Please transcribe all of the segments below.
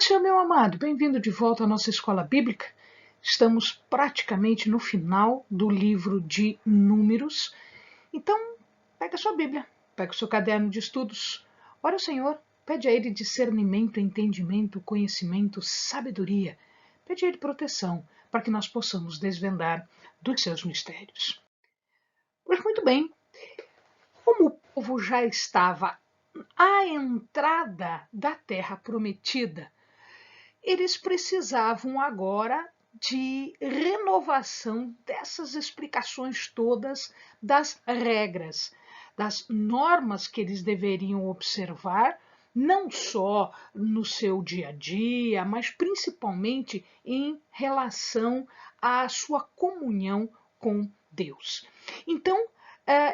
Seu meu amado, bem-vindo de volta à nossa escola bíblica. Estamos praticamente no final do livro de Números. Então, pega a sua Bíblia, pega o seu caderno de estudos, ora ao Senhor, pede a Ele discernimento, entendimento, conhecimento, sabedoria. Pede a Ele proteção, para que nós possamos desvendar dos seus mistérios. Pois muito bem, como o povo já estava à entrada da terra prometida, eles precisavam agora de renovação dessas explicações todas das regras, das normas que eles deveriam observar, não só no seu dia a dia, mas principalmente em relação à sua comunhão com Deus. Então,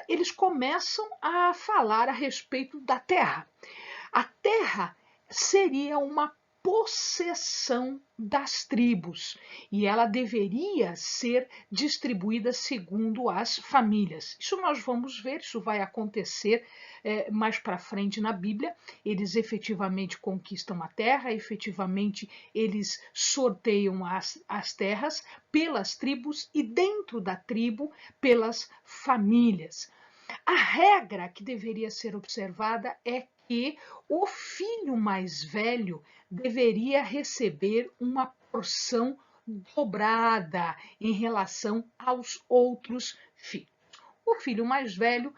eles começam a falar a respeito da terra. A terra seria uma possessão das tribos e ela deveria ser distribuída segundo as famílias. Isso nós vamos ver, isso vai acontecer mais para frente na Bíblia. Eles efetivamente conquistam a terra, efetivamente eles sorteiam as terras pelas tribos e dentro da tribo pelas famílias. A regra que deveria ser observada é que o filho mais velho deveria receber uma porção dobrada em relação aos outros filhos. O filho mais velho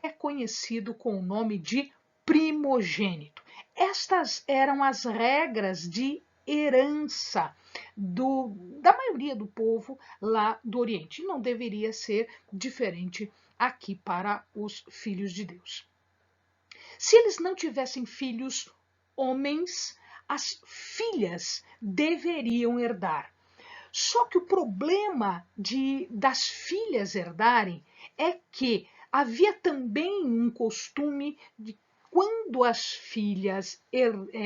é conhecido com o nome de primogênito. Estas eram as regras de herança da maioria do povo lá do Oriente. Não deveria ser diferente aqui para os filhos de Deus. Se eles não tivessem filhos homens, as filhas deveriam herdar. Só que o problema das filhas herdarem é que havia também um costume de quando as filhas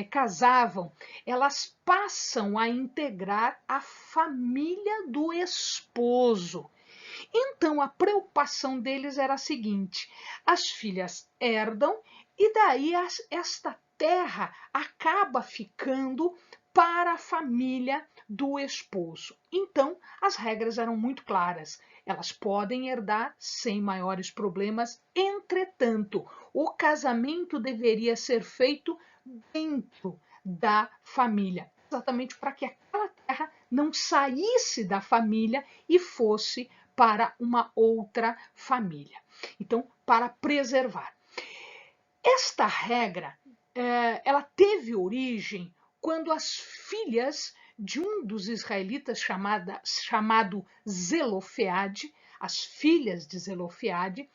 casavam, elas passam a integrar a família do esposo. Então a preocupação deles era a seguinte: as filhas herdam e daí esta terra acaba ficando para a família do esposo. Então as regras eram muito claras. Elas podem herdar sem maiores problemas, entretanto, o casamento deveria ser feito dentro da família, exatamente para que aquela terra não saísse da família e fosse para uma outra família. Então, para preservar. Esta regra, ela teve origem quando as filhas de um dos israelitas chamado Zelofeade, as filhas de Zelofeade,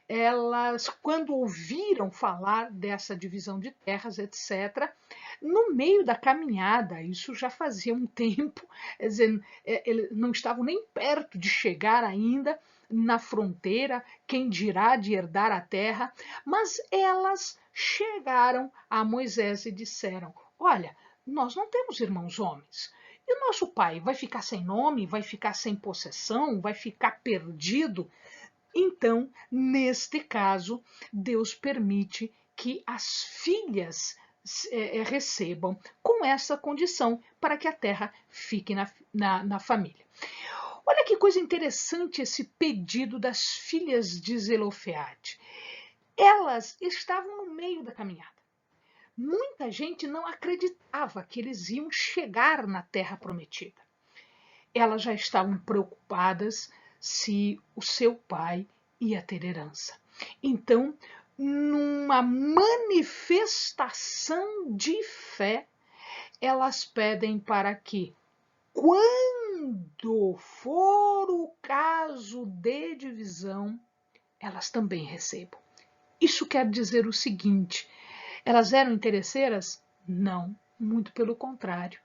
elas, quando ouviram falar dessa divisão de terras, etc., no meio da caminhada, isso já fazia um tempo, quer dizer, eles não estavam nem perto de chegar ainda na fronteira, quem dirá de herdar a terra, mas elas chegaram a Moisés e disseram: olha, nós não temos irmãos homens. E o nosso pai vai ficar sem nome, vai ficar sem possessão, vai ficar perdido? Então, neste caso, Deus permite que as filhas recebam com essa condição para que a terra fique na família. Olha que coisa interessante esse pedido das filhas de Zelofeade. Elas estavam no meio da caminhada. Muita gente não acreditava que eles iam chegar na terra prometida. Elas já estavam preocupadas se o seu pai ia ter herança. Então, numa manifestação de fé, elas pedem para que, quando for o caso de divisão, elas também recebam. Isso quer dizer o seguinte: elas eram interesseiras? Não, muito pelo contrário.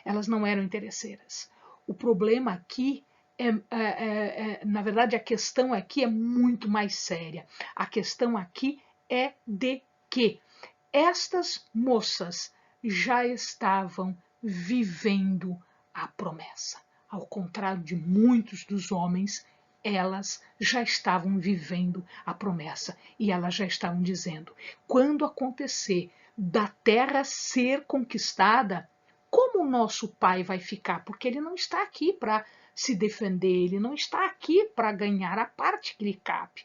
Elas não eram interesseiras. O problema aqui na verdade, a questão aqui é muito mais séria. A questão aqui é de que estas moças já estavam vivendo a promessa. Ao contrário de muitos dos homens, elas já estavam vivendo a promessa e elas já estavam dizendo: quando acontecer da terra ser conquistada, como o nosso pai vai ficar? Porque ele não está aqui para se defender, ele não está aqui para ganhar a parte que lhe cabe.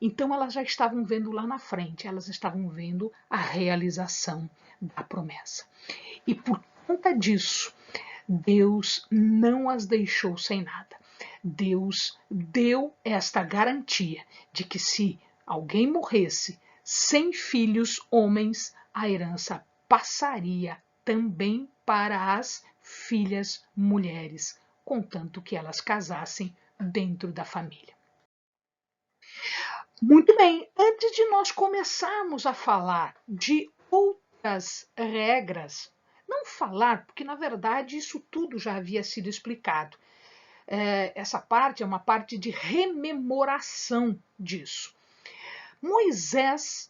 Então elas já estavam vendo lá na frente, elas estavam vendo a realização da promessa. E por conta disso, Deus não as deixou sem nada. Deus deu esta garantia de que se alguém morresse sem filhos homens, a herança passaria também para as filhas mulheres, contanto que elas casassem dentro da família. Muito bem, antes de nós começarmos a falar de outras regras, não falar, porque na verdade isso tudo já havia sido explicado. Essa parte é uma parte de rememoração disso. Moisés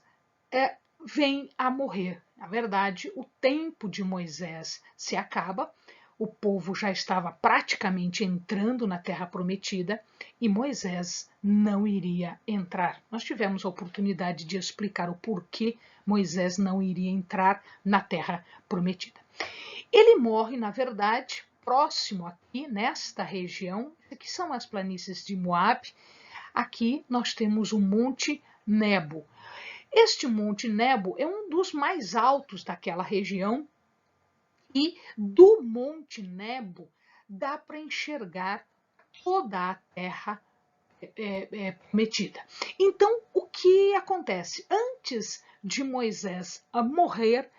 vem a morrer. Na verdade, o tempo de Moisés se acaba, o povo já estava praticamente entrando na Terra Prometida e Moisés não iria entrar. Nós tivemos a oportunidade de explicar o porquê Moisés não iria entrar na Terra Prometida. Ele morre, na verdade, próximo aqui, nesta região, que são as planícies de Moabe. Aqui nós temos o Monte Nebo. Este Monte Nebo é um dos mais altos daquela região e do Monte Nebo dá para enxergar toda a terra prometida. Então, o que acontece? Antes de Moisés morrer,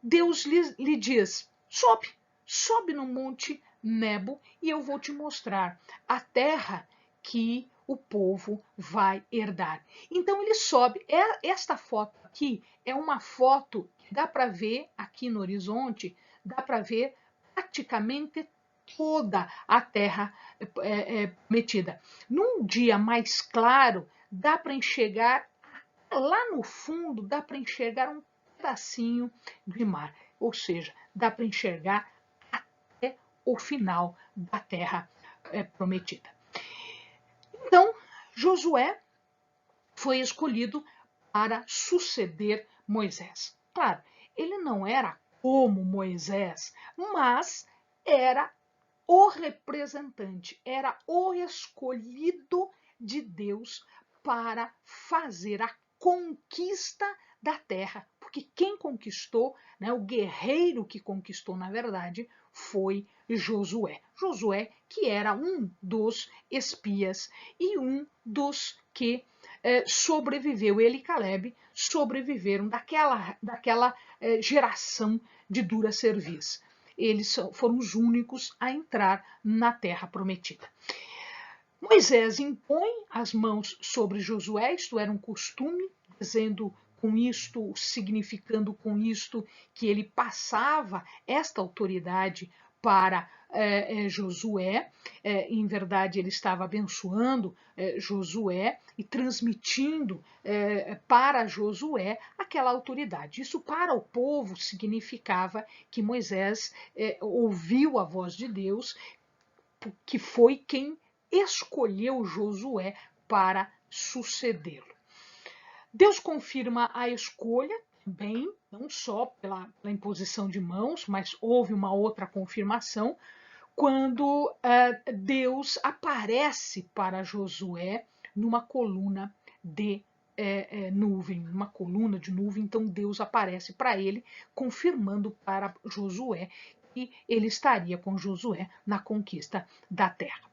Deus lhe diz, sobe no Monte Nebo e eu vou te mostrar a terra que o povo vai herdar. Então ele sobe. Esta foto aqui é uma foto que dá para ver aqui no horizonte, dá para ver praticamente toda a terra prometida. Num dia mais claro, dá para enxergar lá no fundo, dá para enxergar um pedacinho de mar, ou seja, dá para enxergar até o final da terra prometida. Então, Josué foi escolhido para suceder Moisés. Claro, ele não era como Moisés, mas era o representante, era o escolhido de Deus para fazer a conquista da terra. Porque quem conquistou, o guerreiro que conquistou, na verdade, foi Josué. Josué, que era um dos espias e um dos que sobreviveu. Ele e Caleb sobreviveram daquela geração de dura cerviz. Eles foram os únicos a entrar na terra prometida. Moisés impõe as mãos sobre Josué, isto era um costume, dizendo com isto, significando com isto que ele passava esta autoridade para Josué. Em verdade, ele estava abençoando Josué e transmitindo para Josué aquela autoridade. Isso para o povo significava que Moisés ouviu a voz de Deus, que foi quem escolheu Josué para sucedê-lo. Deus confirma a escolha também, não só pela imposição de mãos, mas houve uma outra confirmação quando Deus aparece para Josué numa coluna de nuvem, uma coluna de nuvem. Então Deus aparece para ele, confirmando para Josué que ele estaria com Josué na conquista da terra.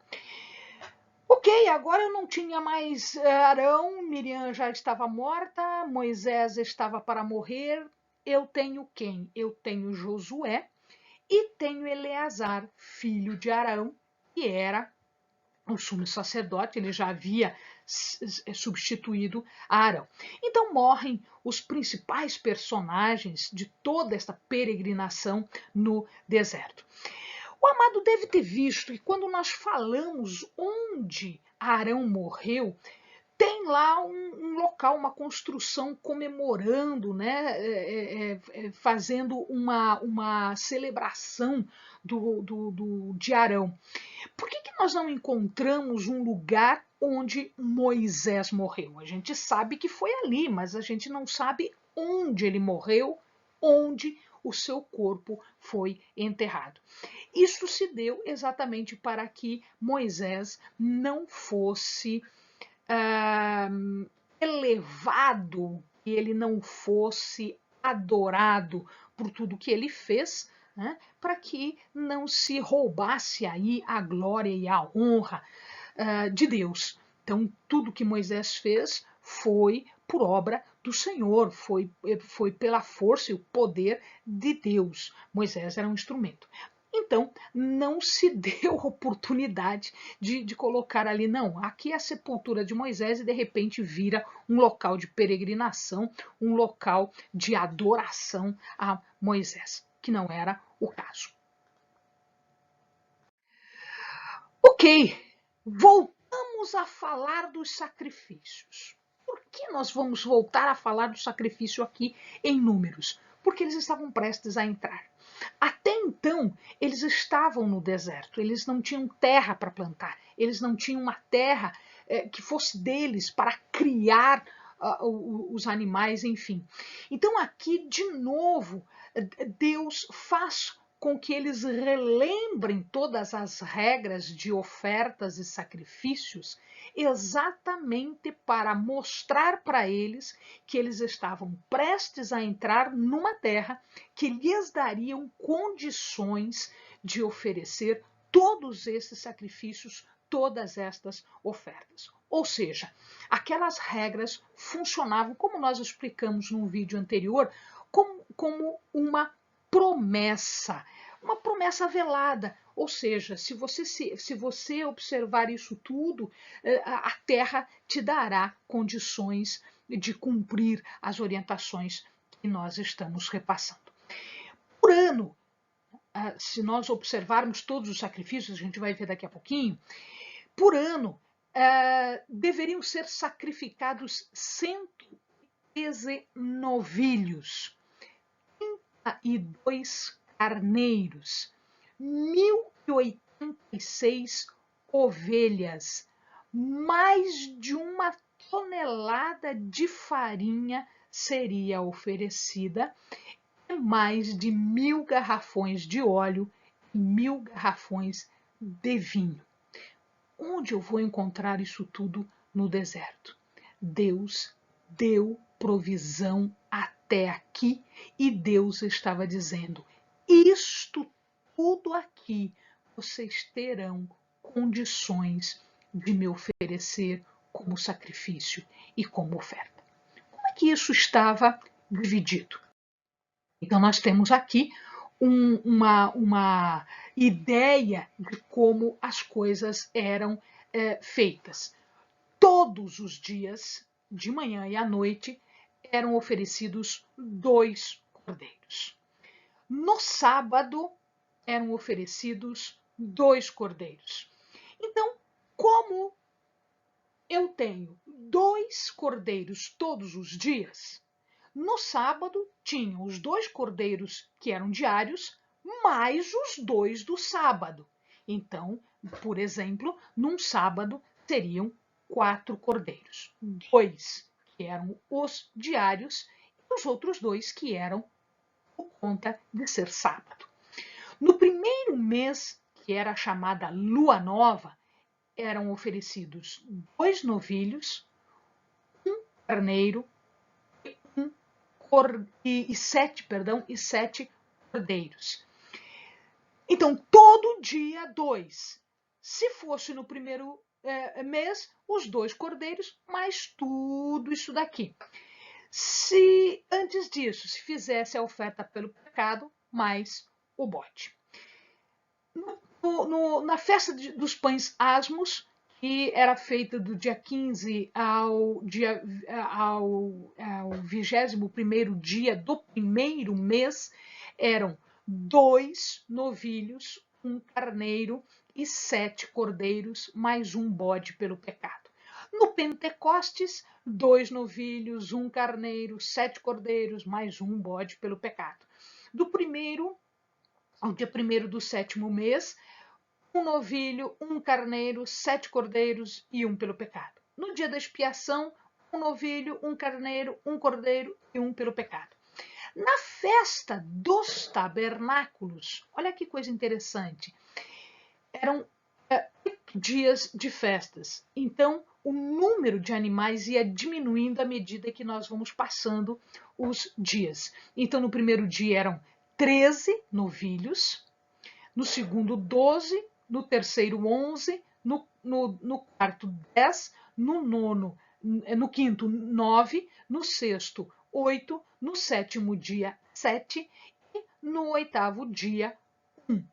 Ok, agora eu não tinha mais Arão, Miriam já estava morta, Moisés estava para morrer. Eu tenho quem? Eu tenho Josué e tenho Eleazar, filho de Arão, que era o sumo sacerdote, ele já havia substituído a Arão. Então morrem os principais personagens de toda esta peregrinação no deserto. O amado deve ter visto que quando nós falamos onde Arão morreu, tem lá um local, uma construção comemorando, fazendo uma celebração de Arão. Por que nós não encontramos um lugar onde Moisés morreu? A gente sabe que foi ali, mas a gente não sabe onde ele morreu, onde o seu corpo foi enterrado. Isso se deu exatamente para que Moisés não fosse elevado, que ele não fosse adorado por tudo que ele fez, né, para que não se roubasse aí a glória e a honra de Deus. Então, tudo que Moisés fez foi por obra do Senhor, foi pela força e o poder de Deus. Moisés era um instrumento. Então, não se deu oportunidade de colocar ali, não, aqui é a sepultura de Moisés e de repente vira um local de peregrinação, um local de adoração a Moisés, que não era o caso. Ok, voltamos a falar dos sacrifícios. Por que nós vamos voltar a falar do sacrifício aqui em Números? Porque eles estavam prestes a entrar. Até então, eles estavam no deserto, eles não tinham terra para plantar, eles não tinham uma terra que fosse deles para criar os animais, enfim. Então, aqui, de novo, Deus faz com que eles relembrem todas as regras de ofertas e sacrifícios, exatamente para mostrar para eles que eles estavam prestes a entrar numa terra que lhes dariam condições de oferecer todos esses sacrifícios, todas estas ofertas. Ou seja, aquelas regras funcionavam, como nós explicamos no vídeo anterior, como uma promessa velada. Ou seja, se você observar isso tudo, a terra te dará condições de cumprir as orientações que nós estamos repassando. Por ano, se nós observarmos todos os sacrifícios, a gente vai ver daqui a pouquinho, por ano deveriam ser sacrificados 113 novilhos, 32 carneiros, 1.086 ovelhas, mais de 1 tonelada de farinha seria oferecida, e mais de 1.000 garrafões de óleo e 1.000 garrafões de vinho. Onde eu vou encontrar isso tudo no deserto? Deus deu provisão até aqui e Deus estava dizendo: isto tudo aqui vocês terão condições de me oferecer como sacrifício e como oferta. Como é que isso estava dividido? Então, nós temos aqui uma ideia de como as coisas eram feitas. Todos os dias, de manhã e à noite, eram oferecidos 2 cordeiros. No sábado, eram oferecidos 2 cordeiros. Então, como eu tenho 2 cordeiros todos os dias, no sábado tinham os 2 cordeiros que eram diários, mais os 2 do sábado. Então, por exemplo, num sábado seriam 4 cordeiros. 2 que eram os diários e os outros 2 que eram por conta de ser sábado. No primeiro mês, que era a chamada lua nova, eram oferecidos 2 novilhos, 1 carneiro e 7 cordeiros. Então, todo dia 2. Se fosse no primeiro mês, os 2 cordeiros, mais tudo isso daqui. Se antes disso se fizesse a oferta pelo pecado, mais o bode. Na festa dos pães asmos, que era feita do dia 15 ao 21º dia do primeiro mês, eram 2 novilhos, 1 carneiro e 7 cordeiros, mais 1 bode pelo pecado. No Pentecostes, 2 novilhos, 1 carneiro, 7 cordeiros, mais 1 bode pelo pecado. Do primeiro ao dia 1º do 7º mês, 1 novilho, 1 carneiro, 7 cordeiros e 1 pelo pecado. No dia da expiação, 1 novilho, 1 carneiro, 1 cordeiro e 1 pelo pecado. Na festa dos tabernáculos, olha que coisa interessante, eram 8 dias de festas. Então, o número de animais ia diminuindo à medida que nós vamos passando os dias. Então, no primeiro dia eram 13 novilhos, no segundo 12, no terceiro 11, no quarto 10, no quinto 9, no sexto 8, no sétimo dia 7 e no oitavo dia 1.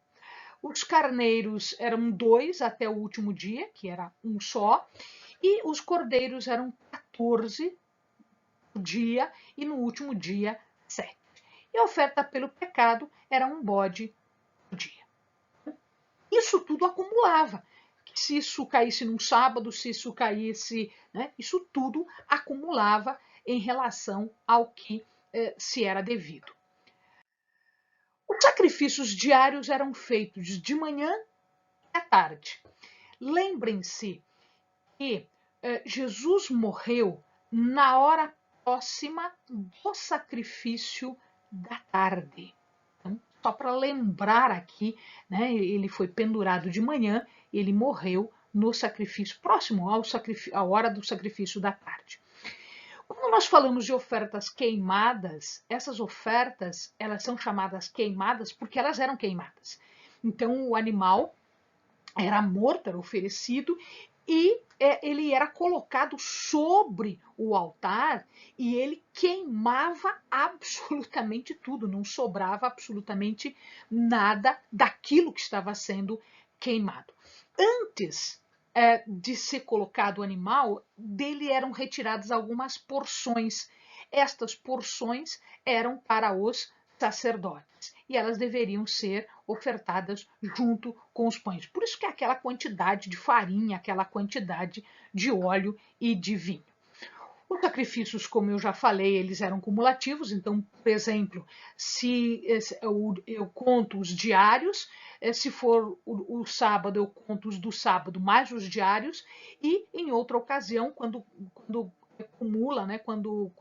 Os carneiros eram 2 até o último dia, que era um só, e os cordeiros eram 14 por dia e no último dia 7. E a oferta pelo pecado era um bode por dia. Isso tudo acumulava. Se isso caísse num sábado, se isso caísse, né, isso tudo acumulava em relação ao que se era devido. Os sacrifícios diários eram feitos de manhã e à tarde. Lembrem-se que Jesus morreu na hora próxima do sacrifício da tarde. Então, só para lembrar aqui, né, ele foi pendurado de manhã, ele morreu no sacrifício, próximo à hora do sacrifício da tarde. Quando nós falamos de ofertas queimadas, essas ofertas elas são chamadas queimadas porque elas eram queimadas. Então o animal era morto, era oferecido e ele era colocado sobre o altar e ele queimava absolutamente tudo, não sobrava absolutamente nada daquilo que estava sendo queimado. Antes de ser colocado o animal, dele eram retiradas algumas porções. Estas porções eram para os sacerdotes e elas deveriam ser ofertadas junto com os pães. Por isso que é aquela quantidade de farinha, aquela quantidade de óleo e de vinho. Os sacrifícios, como eu já falei, eles eram cumulativos. Então, por exemplo, se eu conto os diários, se for o sábado, eu conto os do sábado mais os diários, e em outra ocasião, quando acumula, né, quando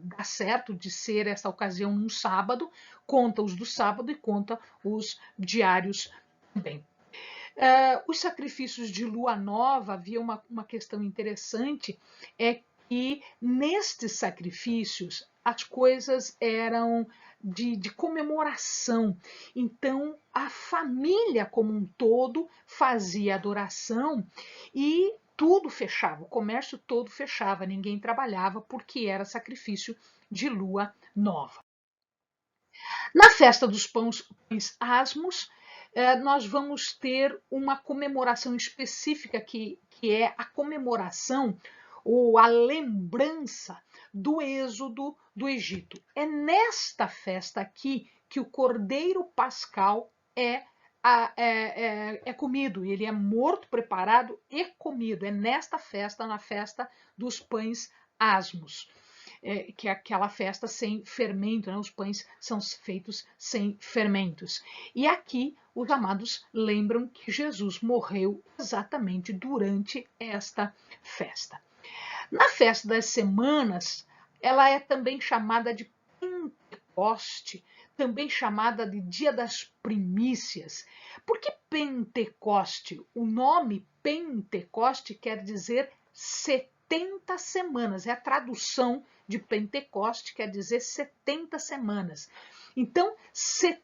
dá certo de ser essa ocasião num sábado, conta os do sábado e conta os diários também. Os sacrifícios de lua nova, havia uma questão interessante, é que nestes sacrifícios as coisas eram de comemoração. Então a família como um todo fazia adoração e tudo fechava, o comércio todo fechava, ninguém trabalhava porque era sacrifício de lua nova. Na festa dos pães asmos, nós vamos ter uma comemoração específica que é a comemoração ou a lembrança do êxodo do Egito. É nesta festa aqui que o cordeiro pascal é comido, ele é morto, preparado e comido. É nesta festa, na festa dos pães asmos. Que é aquela festa sem fermento, né? Os pães são feitos sem fermentos. E aqui os amados lembram que Jesus morreu exatamente durante esta festa. Na festa das semanas, ela é também chamada de Pentecoste, também chamada de Dia das Primícias. Por que Pentecoste? O nome Pentecoste quer dizer 70 semanas, é a tradução de Pentecoste, quer dizer 70 semanas. Então, 7.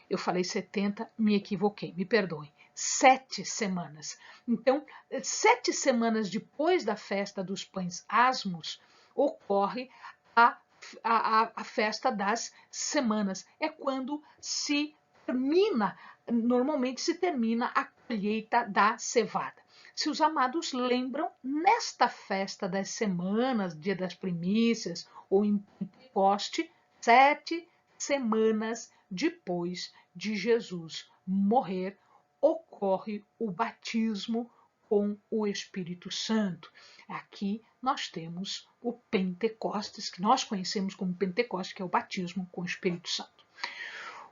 Eu falei 70, me equivoquei, me perdoem. 7 semanas. Então, 7 semanas depois da festa dos pães asmos, ocorre a festa das semanas. É quando se termina, normalmente se termina a colheita da cevada. Se os amados lembram, nesta festa das semanas, dia das primícias, ou em Pentecoste, 7 semanas depois de Jesus morrer, ocorre o batismo com o Espírito Santo. Aqui nós temos o Pentecostes, que nós conhecemos como Pentecostes, que é o batismo com o Espírito Santo.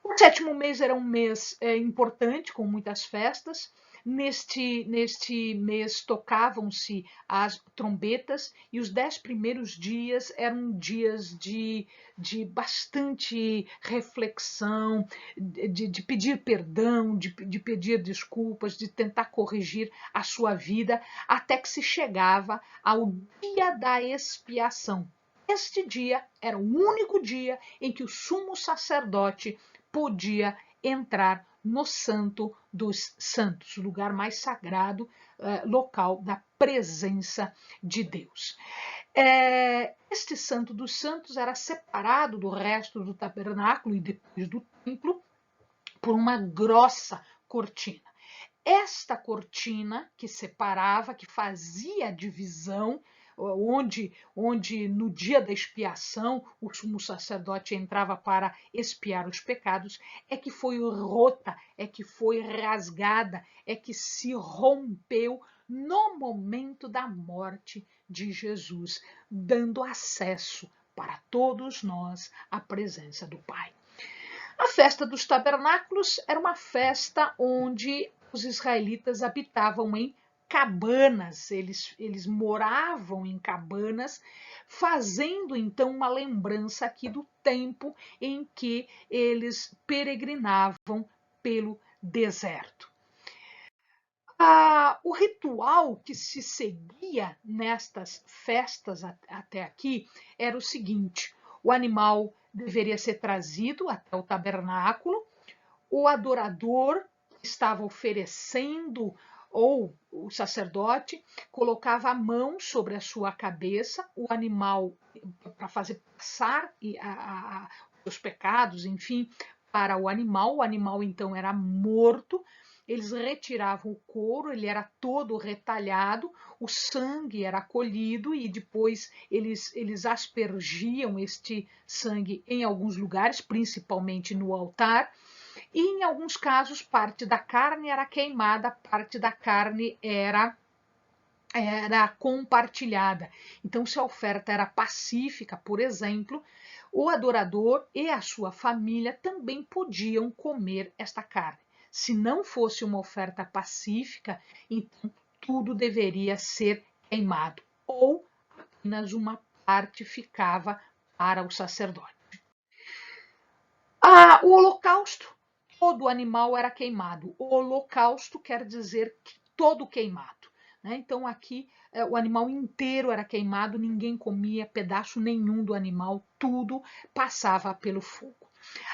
O sétimo mês era um mês importante, com muitas festas. Neste mês tocavam-se as trombetas e os 10 primeiros dias eram dias de bastante reflexão, de pedir perdão, de pedir desculpas, de tentar corrigir a sua vida, até que se chegava ao dia da expiação. Este dia era o único dia em que o sumo sacerdote podia entrar no Santo dos Santos, o lugar mais sagrado, local da presença de Deus. Este Santo dos Santos era separado do resto do tabernáculo e depois do templo por uma grossa cortina. Esta cortina que separava, que fazia a divisão, onde no dia da expiação o sumo sacerdote entrava para expiar os pecados, é que foi rota, é que foi rasgada, é que se rompeu no momento da morte de Jesus, dando acesso para todos nós à presença do Pai. A festa dos tabernáculos era uma festa onde os israelitas habitavam em cabanas, eles moravam em cabanas, fazendo então uma lembrança aqui do tempo em que eles peregrinavam pelo deserto. O ritual que se seguia nestas festas até aqui era o seguinte: o animal deveria ser trazido até o tabernáculo, o adorador que estava oferecendo, ou o sacerdote, colocava a mão sobre a sua cabeça, o animal, para fazer passar os pecados, enfim, para o animal então era morto. Eles retiravam o couro, ele era todo retalhado, o sangue era colhido e depois eles aspergiam este sangue em alguns lugares, principalmente no altar, e em alguns casos parte da carne era queimada, parte da carne era compartilhada. Então, se a oferta era pacífica, por exemplo, o adorador e a sua família também podiam comer esta carne. Se não fosse uma oferta pacífica, então tudo deveria ser queimado, ou apenas uma parte ficava para o sacerdote. O holocausto, todo o animal era queimado. O holocausto quer dizer que todo queimado. Então aqui o animal inteiro era queimado, ninguém comia pedaço nenhum do animal, tudo passava pelo fogo.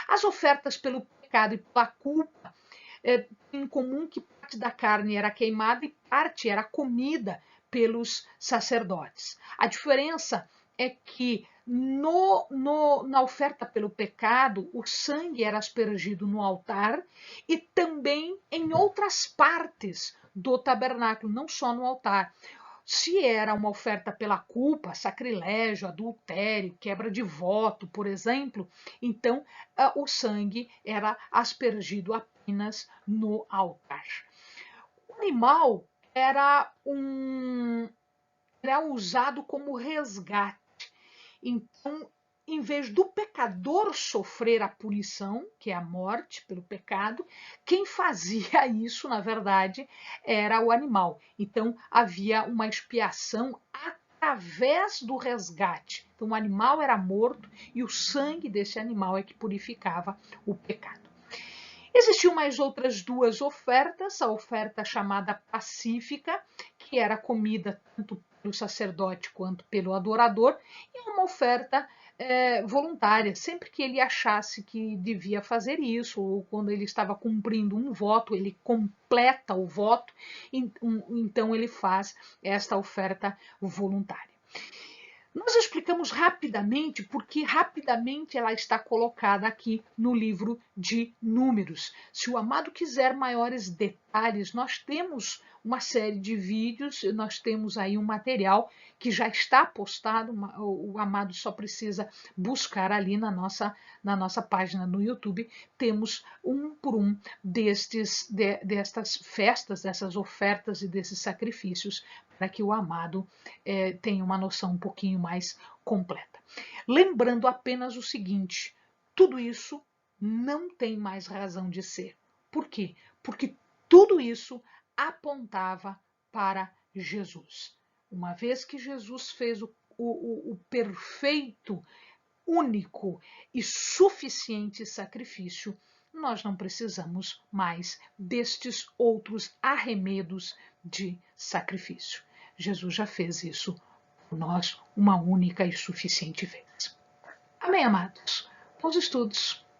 As ofertas pelo pecado e pela culpa em comum que parte da carne era queimada e parte era comida pelos sacerdotes. A diferença é que na oferta pelo pecado, o sangue era aspergido no altar e também em outras partes do tabernáculo, não só no altar. Se era uma oferta pela culpa, sacrilégio, adultério, quebra de voto, por exemplo, então o sangue era aspergido apenas no altar. O animal era usado como resgate. Então, em vez do pecador sofrer a punição, que é a morte pelo pecado, quem fazia isso, na verdade, era o animal. Então, havia uma expiação através do resgate. Então, o animal era morto e o sangue desse animal é que purificava o pecado. Existiam mais outras duas ofertas, a oferta chamada pacífica, que era comida tanto pelo sacerdote quanto pelo adorador, e uma oferta voluntária, sempre que ele achasse que devia fazer isso, ou quando ele estava cumprindo um voto, ele completa o voto, então ele faz esta oferta voluntária. Nós explicamos rapidamente, porque rapidamente ela está colocada aqui no livro de Números. Se o amado quiser maiores detalhes, nós temos uma série de vídeos, nós temos aí um material que já está postado, o amado só precisa buscar ali na nossa página no YouTube, temos um por um destas festas, dessas ofertas e desses sacrifícios, para que o amado tenha uma noção um pouquinho mais completa. Lembrando apenas o seguinte: tudo isso não tem mais razão de ser. Por quê? Porque tudo isso apontava para Jesus. Uma vez que Jesus fez o perfeito, único e suficiente sacrifício, nós não precisamos mais destes outros arremedos de sacrifício. Jesus já fez isso por nós uma única e suficiente vez. Amém, amados? Bons estudos.